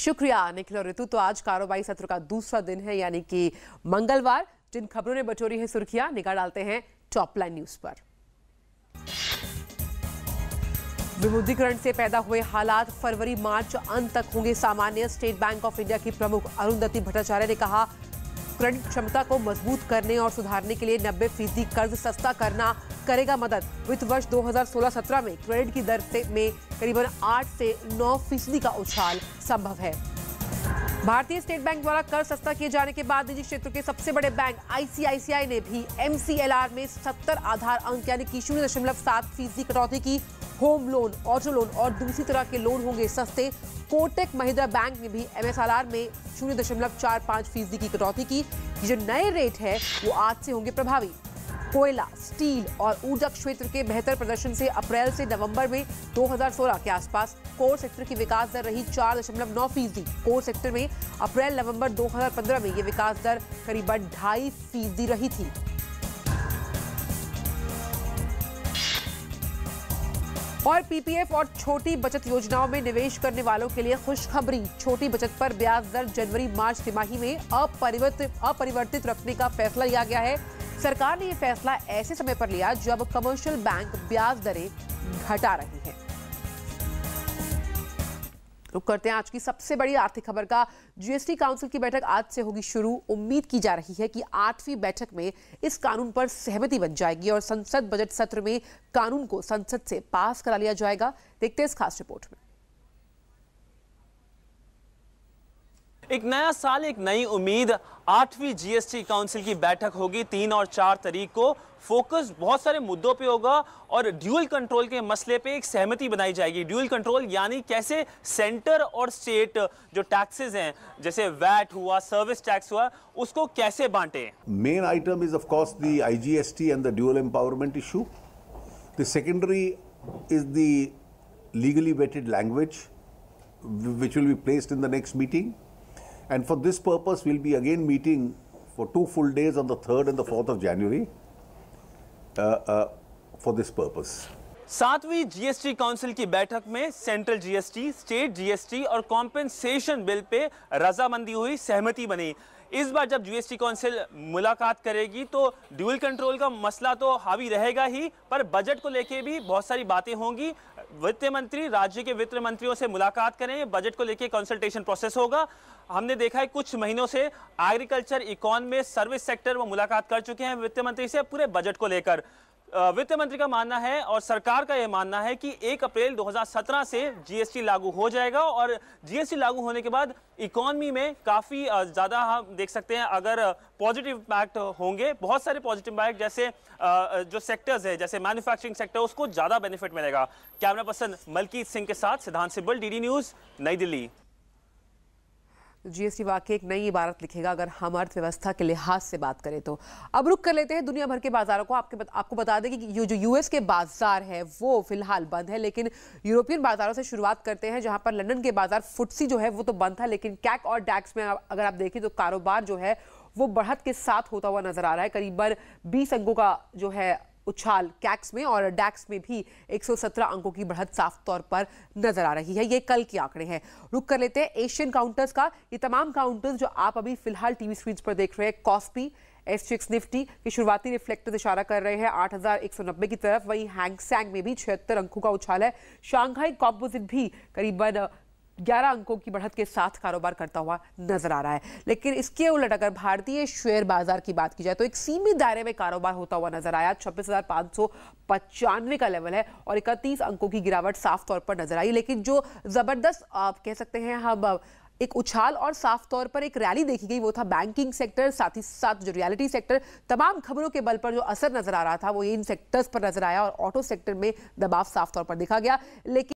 शुक्रिया निखिल और ऋतु। तो आज कारोबारी सत्र का दूसरा दिन है, यानी कि मंगलवार। जिन खबरों ने बटोरी है सुर्खियां, निगाह डालते हैं टॉप लाइन न्यूज पर। विमुद्रीकरण से पैदा हुए हालात फरवरी मार्च अंत तक होंगे सामान्य। स्टेट बैंक ऑफ इंडिया की प्रमुख अरुंधति भट्टाचार्य ने कहा, क्रेडिट क्षमता को मजबूत करने और सुधारने के लिए 90% कर्ज सस्ता करना करेगा मदद। वित्त वर्ष 2016-17 में क्रेडिट की दर में करीबन 8 से 9% का उछाल संभव है। भारतीय स्टेट बैंक द्वारा कर्ज सस्ता किए जाने के बाद निजी क्षेत्र के सबसे बड़े बैंक आईसीआईसीआई ने भी MCLR में 70 आधार अंक यानी कि 0.7% कटौती की। होम लोन, ऑटो लोन और दूसरी तरह के लोन होंगे सस्ते। कोटक महिंद्रा बैंक ने भी MSLR में 0.45% की कटौती की। ये जो नए रेट है वो आज से होंगे प्रभावी। कोयला, स्टील और ऊर्जा क्षेत्र के बेहतर प्रदर्शन से अप्रैल से नवंबर में 2016 के आसपास कोर सेक्टर की विकास दर रही 4.9%। कोर सेक्टर में अप्रैल नवंबर 2015 में ये विकास दर करीबन 2.5% रही थी। और PPF और छोटी बचत योजनाओं में निवेश करने वालों के लिए खुशखबरी। छोटी बचत पर ब्याज दर जनवरी मार्च तिमाही में अपरिवर्तित रखने का फैसला लिया गया है। सरकार ने यह फैसला ऐसे समय पर लिया जब कमर्शियल बैंक ब्याज दरें घटा रही हैं। रुक करते हैं आज की सबसे बड़ी आर्थिक खबर का। GST काउंसिल की बैठक आज से होगी शुरू। उम्मीद की जा रही है कि 8वीं बैठक में इस कानून पर सहमति बन जाएगी और संसद बजट सत्र में कानून को संसद से पास करा लिया जाएगा। देखते हैं इस खास रिपोर्ट में। एक नया साल, एक नई उम्मीद। 8वीं GST काउंसिल की बैठक होगी 3 और 4 तारीख को। फोकस बहुत सारे मुद्दों पे होगा और ड्यूअल कंट्रोल के मसले पे एक सहमति बनाई जाएगी। ड्यूअल कंट्रोल यानी कैसे सेंटर और स्टेट जो टैक्सेस हैं, जैसे वैट हुआ, सर्विस टैक्स हुआ, उसको कैसे बांटे। Main item is of course the IGST and the dual empowerment issue. The secondary is the legally weighted language which will be placed in the next meeting. And for this purpose, we'll be again meeting for 2 full days on the 3rd and the 4th of January for this purpose. 7वीं GST council की बैठक में central GST, state GST और compensation bill pay रजामंदी हुई, सहमति बनी। इस बार जब GST काउंसिल मुलाकात करेगी तो ड्यूअल कंट्रोल का मसला तो हावी रहेगा ही, पर बजट को लेके भी बहुत सारी बातें होंगी। वित्त मंत्री राज्य के वित्त मंत्रियों से मुलाकात करेंगे, बजट को लेके कंसल्टेशन प्रोसेस होगा। हमने देखा है कुछ महीनों से एग्रीकल्चर, इकोनॉमी, सर्विस सेक्टर वो मुलाकात कर चुके हैं वित्त मंत्री से पूरे बजट को लेकर। वित्त मंत्री का मानना है और सरकार का यह मानना है कि 1 अप्रैल 2017 से GST लागू हो जाएगा और GST लागू होने के बाद इकोनॉमी में काफ़ी ज़्यादा हम देख सकते हैं अगर पॉजिटिव इम्पैक्ट होंगे, बहुत सारे पॉजिटिव इम्पैक्ट, जैसे जो सेक्टर्स है जैसे मैन्युफैक्चरिंग सेक्टर, उसको ज़्यादा बेनिफिट मिलेगा। कैमरा पर्सन मलकीत सिंह के साथ सिद्धांत सिब्बल, DD न्यूज़, नई दिल्ली। GST वाकई एक नई इबारत लिखेगा अगर हम अर्थव्यवस्था के लिहाज से बात करें तो। अब रुक कर लेते हैं दुनिया भर के बाजारों को। आपको बता दें कि जो US के बाजार है वो फिलहाल बंद है, लेकिन यूरोपियन बाजारों से शुरुआत करते हैं, जहां पर लंदन के बाजार FTSE जो है वो तो बंद था, लेकिन कैक और डैक्स में अगर आप देखें तो कारोबार जो है वो बढ़त के साथ होता हुआ नजर आ रहा है। करीबन 20 अंकों का जो है उछाल कैक्स में और डैक्स में भी 117 अंकों की बढ़त साफ तौर पर नजर आ रही है। ये कल के आंकड़े हैं। रुक कर लेते हैं एशियन काउंटर्स का। ये तमाम काउंटर्स जो आप अभी फिलहाल टीवी स्क्रीन पर देख रहे हैं, कॉस्पी, SGX निफ्टी के शुरुआती रिफ्लेक्टर्स इशारा कर रहे हैं 8190 की तरफ। वहीं हैंगसेंग में भी 76 अंकों का उछाल है। शांघाई कॉम्पोजिट भी करीबन 11 अंकों की बढ़त के साथ कारोबार करता हुआ नजर आ रहा है। लेकिन इसके उलट अगर भारतीय शेयर बाजार की बात की जाए तो एक सीमित दायरे में कारोबार होता हुआ नजर आया। 26,595 का लेवल है और 31 अंकों की गिरावट साफ तौर पर नजर आई। लेकिन जो जबरदस्त आप कह सकते हैं हम एक उछाल और साफ तौर पर एक रैली देखी गई वो था बैंकिंग सेक्टर, साथ ही साथ जो रियलिटी सेक्टर। तमाम खबरों के बल पर जो असर नजर आ रहा था वो इन सेक्टर्स पर नजर आया और ऑटो सेक्टर में दबाव साफ तौर पर देखा गया। लेकिन